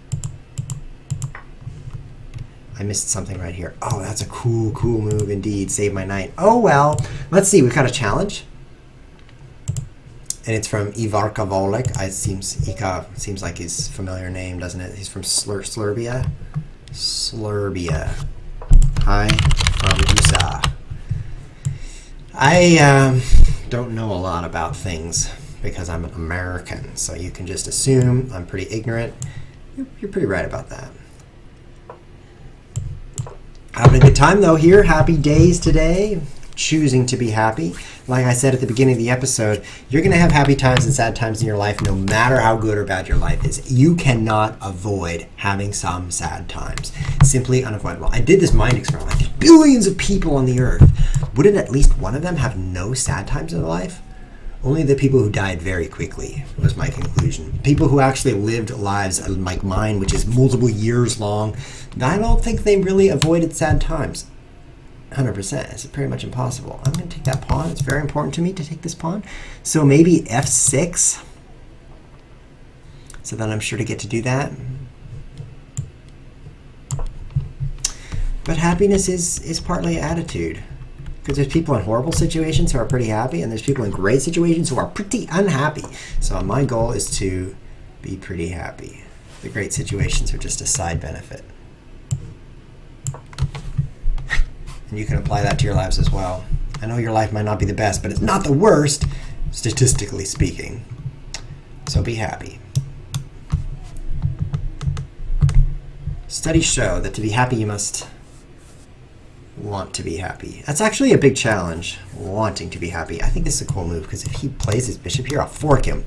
I missed something right here. Oh, that's a cool move indeed. Save my knight. Oh, well. Let's see. We've got a challenge. And it's from Ivarka Volek. Ika seems like his familiar name, doesn't it? He's from Serbia. Serbia. Hi from USA. I don't know a lot about things because I'm an American. So you can just assume I'm pretty ignorant. You're pretty right about that. Having a good time, though, here. Happy days today. Choosing to be happy. Like I said at the beginning of the episode, you're going to have happy times and sad times in your life no matter how good or bad your life is. You cannot avoid having some sad times. Simply unavoidable. I did this mind experiment. Like, there's billions of people on the earth. Wouldn't at least one of them have no sad times in their life? Only the people who died very quickly was my conclusion. People who actually lived lives like mine, which is multiple years long, I don't think they really avoided sad times. 100%. It's pretty much impossible. I'm going to take that pawn. It's very important to me to take this pawn. So maybe f6. So then I'm sure to get to do that. But happiness is partly attitude. Because there's people in horrible situations who are pretty happy, and there's people in great situations who are pretty unhappy. So my goal is to be pretty happy. The great situations are just a side benefit. And you can apply that to your lives as well. I know your life might not be the best, but it's not the worst, statistically speaking. So be happy. Studies show that to be happy, you must want to be happy. That's actually a big challenge, wanting to be happy. I think this is a cool move, because if he plays his bishop here, I'll fork him.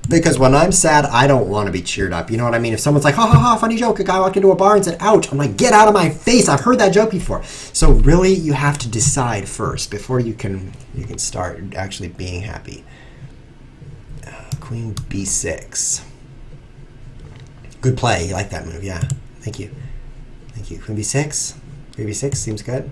Because when I'm sad, I don't want to be cheered up. You know what I mean? If someone's like, ha ha ha, funny joke, a guy walked into a bar and said, ouch, I'm like, get out of my face. I've heard that joke before. So really, you have to decide first before you can start actually being happy. Queen b6. Good play. You like that move, yeah. Thank you. Thank you. Queen b6. Queen b6 seems good.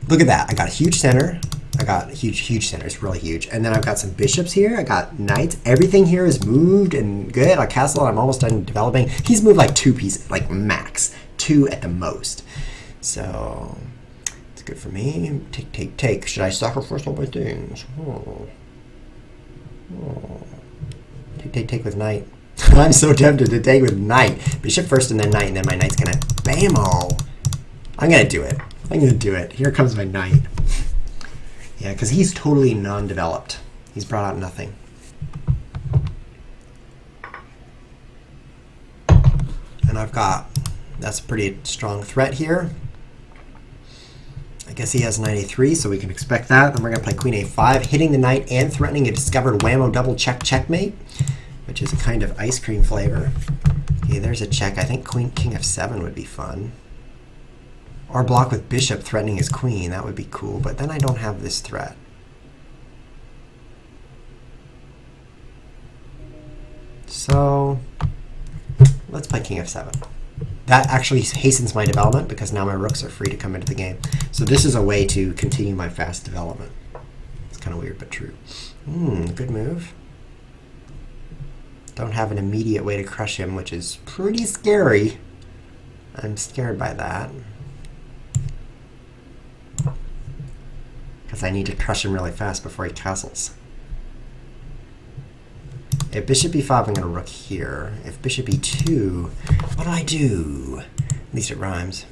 Look at that. I got a huge center. I got huge center. It's really huge. And then I've got some bishops here. I got knights. Everything here is moved and good. I castle. I'm almost done developing. He's moved like 2 pieces, like max. 2 at the most. So it's good for me. Take. Should I sacrifice all my things? Take with knight. I'm so tempted to take with knight. Bishop first and then knight, and then my knight's gonna bam-o. I'm gonna do it. Here comes my knight. Yeah, because he's totally non-developed. He's brought out nothing. And I've got, that's a pretty strong threat here. I guess he has knight a3, so we can expect that. Then we're going to play queen a5, hitting the knight and threatening a discovered whammo double checkmate, which is a kind of ice cream flavor. Okay, there's a check. I think king f7 would be fun. Or block with bishop threatening his queen. That would be cool, but then I don't have this threat. So let's play king f7. That actually hastens my development because now my rooks are free to come into the game. So this is a way to continue my fast development. It's kind of weird, but true. Good move. Don't have an immediate way to crush him, which is pretty scary. I'm scared by that. Because I need to crush him really fast before he castles. If bishop e5, I'm going to rook here. If bishop e2, what do I do? At least it rhymes.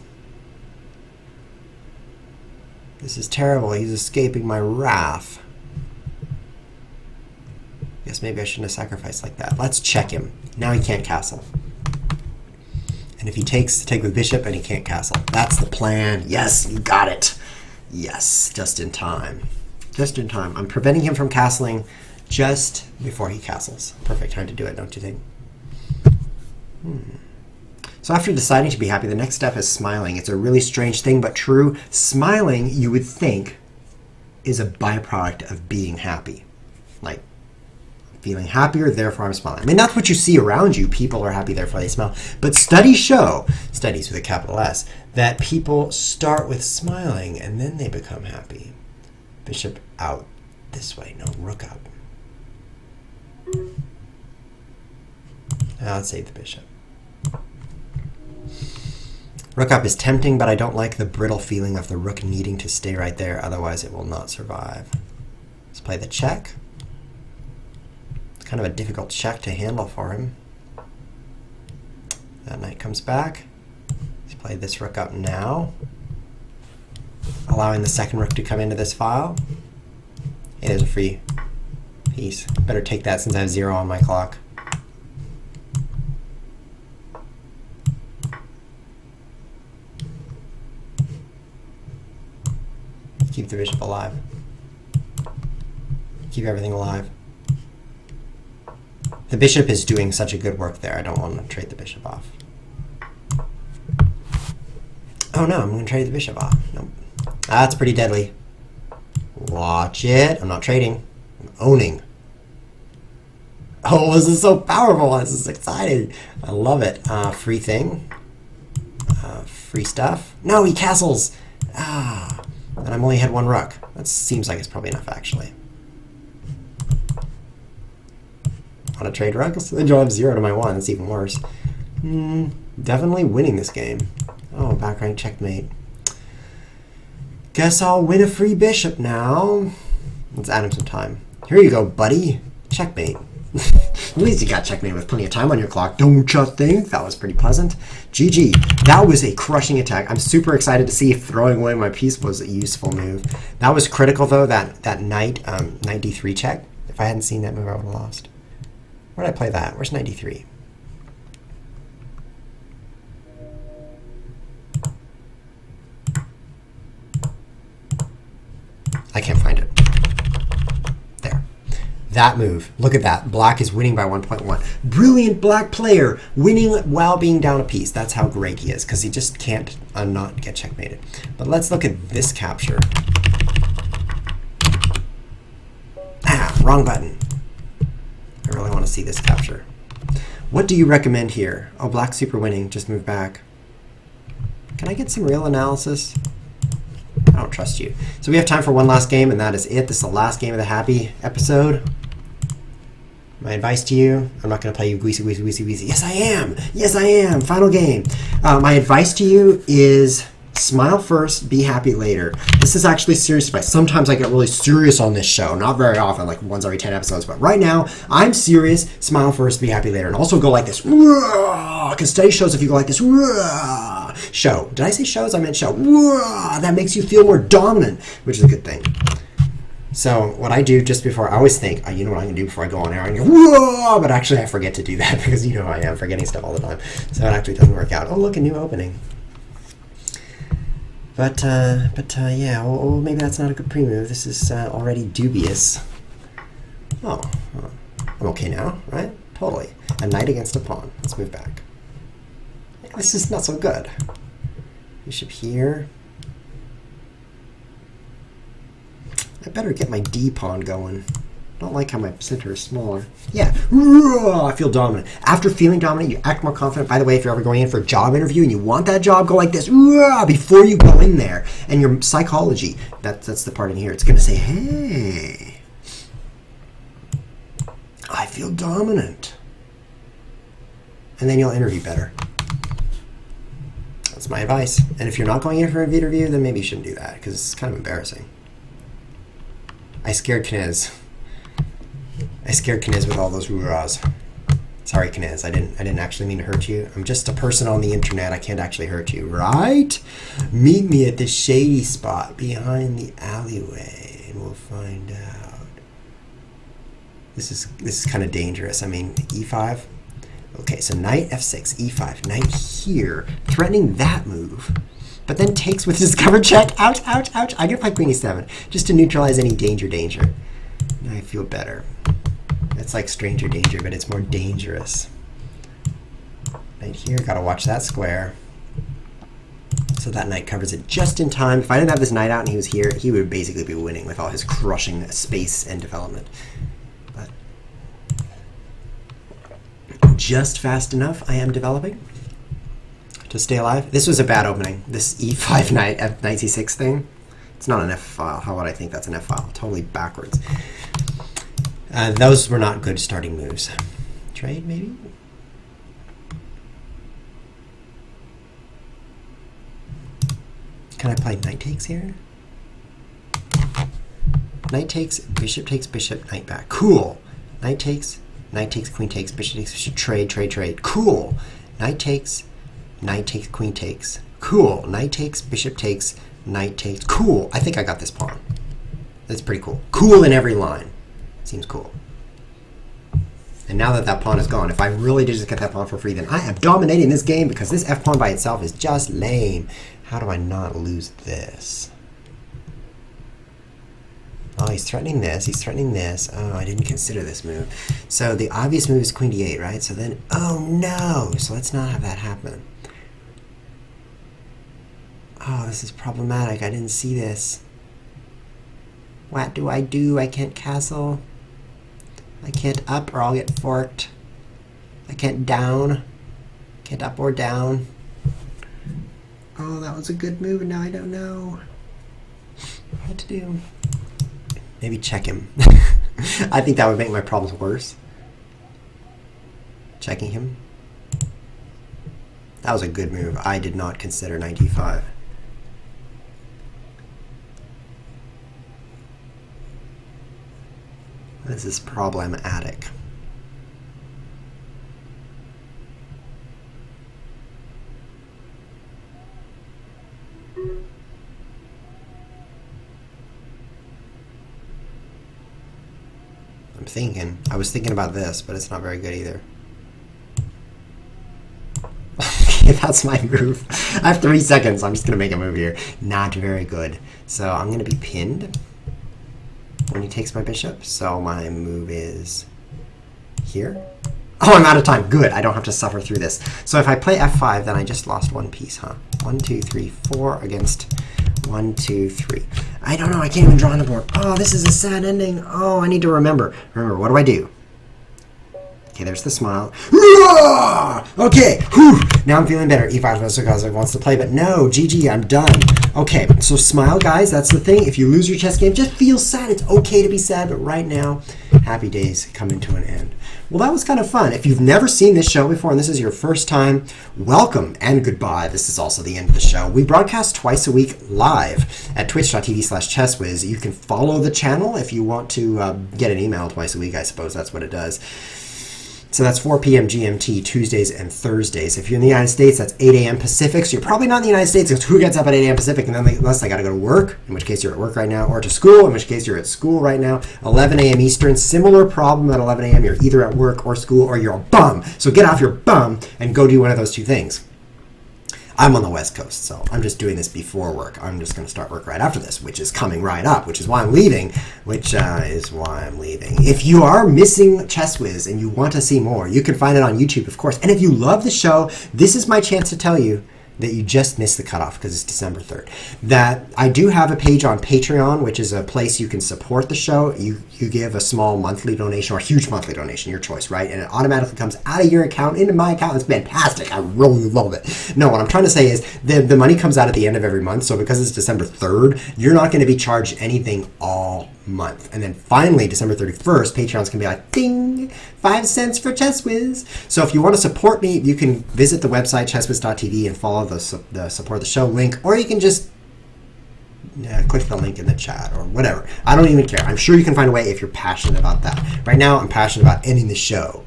This is terrible. He's escaping my wrath. Guess maybe I shouldn't have sacrificed like that. Let's check him. Now he can't castle. And if he takes, take with bishop and he can't castle. That's the plan. Yes, you got it. Yes, just in time. Just in time. I'm preventing him from castling just before he castles. Perfect time to do it, don't you think? So after deciding to be happy, the next step is smiling. It's a really strange thing, but true. Smiling, you would think, is a byproduct of being happy. Like, feeling happier, therefore I'm smiling. I mean, that's what you see around you. People are happy, therefore they smile. But studies show, studies with a capital S, that people start with smiling and then they become happy. Bishop out this way. No, rook up. Now let's save the bishop. Rook up is tempting, but I don't like the brittle feeling of the rook needing to stay right there, otherwise it will not survive. Let's play the check. It's kind of a difficult check to handle for him. That knight comes back. Let's play this rook up now, allowing the second rook to come into this file. It is a free piece. Better take that since I have 0 on my clock. Keep the bishop alive. Keep everything alive. The bishop is doing such a good work there. I don't want to trade the bishop off. Oh no, I'm going to trade the bishop off. Nope. That's pretty deadly. Watch it. I'm not trading. I'm owning. Oh, this is so powerful. This is exciting. I love it. Free thing. Free stuff. No, he castles. And I've only had 1 rook. That seems like it's probably enough, actually. Want to trade rooks? I have 0 to my 1. That's even worse. Definitely winning this game. Oh, back rank checkmate. Guess I'll win a free bishop now. Let's add him some time. Here you go, buddy. Checkmate. At least you got checkmate with plenty of time on your clock, don't you think? That was pretty pleasant. GG. That was a crushing attack. I'm super excited to see if throwing away my piece was a useful move. That was critical, though, that knight d3 check. If I hadn't seen that move, I would have lost. Where did I play that? Where's knight d3? I can't find it. There. That move. Look at that. Black is winning by 1.1. Brilliant black player, winning while being down a piece. That's how great he is, because he just can't not get checkmated. But let's look at this capture. Wrong button. I really want to see this capture. What do you recommend here? Oh, black super winning. Just move back. Can I get some real analysis? I don't trust you. So we have time for one last game, and that is it. This is the last game of the happy episode. My advice to you, I'm not going to play you Weezy. Yes, I am. Yes, I am. Final game. My advice to you is smile first, be happy later. This is actually serious advice. Sometimes I get really serious on this show. Not very often, like once every 10 episodes. But right now, I'm serious. Smile first, be happy later. And also go like this. Because study shows if you go like this. Show. Did I say shows? I meant show. That makes you feel more dominant, which is a good thing. So what I do just before, I always think, you know what I'm going to do before I go on air? I'm going to go, whoa! But actually I forget to do that because you know how I am, forgetting stuff all the time. So it actually doesn't work out. Oh, look, a new opening. But yeah, well, maybe that's not a good pre-move. This is already dubious. Oh, I'm okay now, right? Totally. A knight against a pawn. Let's move back. This is not so good. Bishop here. I better get my D pawn going. I don't like how my center is smaller. Yeah, I feel dominant. After feeling dominant, you act more confident. By the way, if you're ever going in for a job interview and you want that job, go like this before you go in there. And your psychology, that's the part in here. It's going to say, hey, I feel dominant. And then you'll interview better. That's my advice. And if you're not going in for an interview, then maybe you shouldn't do that because it's kind of embarrassing. I scared Knez. I scared Knez with all those rurahs. Sorry, Knez. I didn't actually mean to hurt you. I'm just a person on the internet. I can't actually hurt you, right? Meet me at the shady spot behind the alleyway, and we'll find out. This is kind of dangerous. I mean, e5. Okay, so knight f6, e5, knight here, threatening that move. But then takes with discovered check. Ouch, ouch, ouch. I get play queen e7 just to neutralize any danger. Now I feel better. It's like stranger danger, but it's more dangerous. Knight here, gotta watch that square. So that knight covers it just in time. If I didn't have this knight out and he was here, he would basically be winning with all his crushing space and development. But just fast enough, I am developing to stay alive. This was a bad opening. This e5 knight c6 thing. It's not an f file. How would I think that's an f file? Totally backwards. Those were not good starting moves. Trade maybe? Can I play knight takes here? Knight takes, bishop, knight back. Cool. Knight takes, queen takes, bishop, trade. Cool. Knight takes, queen takes. Cool. Knight takes, bishop takes, knight takes. Cool. I think I got this pawn. That's pretty cool. Cool in every line. Seems cool. And now that that pawn is gone, if I really did just get that pawn for free, then I am dominating this game because this f-pawn by itself is just lame. How do I not lose this? Oh, he's threatening this. He's threatening this. Oh, I didn't consider this move. So the obvious move is queen d8, right? So then, oh no! So let's not have that happen. Oh, this is problematic. I didn't see this. What do? I can't castle. I can't up or I'll get forked. I can't down. Can't up or down. Oh, that was a good move and now I don't know what to do. Maybe check him. I think that would make my problems worse. Checking him. That was a good move. I did not consider knight e5. This is problematic. I was thinking about this, but it's not very good either. Okay, that's my move. I have 3 seconds. I'm just going to make a move here. Not very good. So I'm going to be pinned when he takes my bishop. So my move is here. Oh, I'm out of time. Good. I don't have to suffer through this. So if I play f5, then I just lost one piece, huh? 1, 2, 3, 4 against 1, 2, 3. I don't know. I can't even draw on the board. Oh, this is a sad ending. Oh, I need to remember. Remember, what do? Okay, there's the smile. Okay, whew. Now I'm feeling better. E5 wants to play, but no, GG, I'm done. Okay, so smile, guys. That's the thing. If you lose your chess game, just feel sad. It's okay to be sad, but right now, happy days coming to an end. Well, that was kind of fun. If you've never seen this show before and this is your first time, welcome and goodbye. This is also the end of the show. We broadcast twice a week live at twitch.tv/chesswiz. You can follow the channel if you want to get an email twice a week. I suppose that's what it does. So that's 4 p.m. GMT, Tuesdays and Thursdays. If you're in the United States, that's 8 a.m. Pacific. So you're probably not in the United States because who gets up at 8 a.m. Pacific and then unless they got to go to work, in which case you're at work right now, or to school, in which case you're at school right now. 11 a.m. Eastern, similar problem at 11 a.m. You're either at work or school or you're a bum. So get off your bum and go do one of those two things. I'm on the West Coast, so I'm just doing this before work. I'm just going to start work right after this, which is coming right up, which is why I'm leaving, If you are missing Chess Whiz and you want to see more, you can find it on YouTube, of course. And if you love the show, this is my chance to tell you that you just missed the cutoff because it's December 3rd. That I do have a page on Patreon, which is a place you can support the show. You give a small monthly donation or a huge monthly donation, your choice, right? And it automatically comes out of your account into my account. It's fantastic. I really love it. No, what I'm trying to say is the money comes out at the end of every month. So because it's December 3rd, you're not going to be charged anything all month. And then finally, December 31st, Patreon's going to be like, ding, 5 cents for Chess Whiz. So if you want to support me, you can visit the website, chesswiz.tv, and follow the support the show link, or you can just click the link in the chat or whatever. I don't even care. I'm sure you can find a way if you're passionate about that. Right now, I'm passionate about ending the show.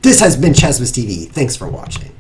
This has been Chess Whiz TV. Thanks for watching.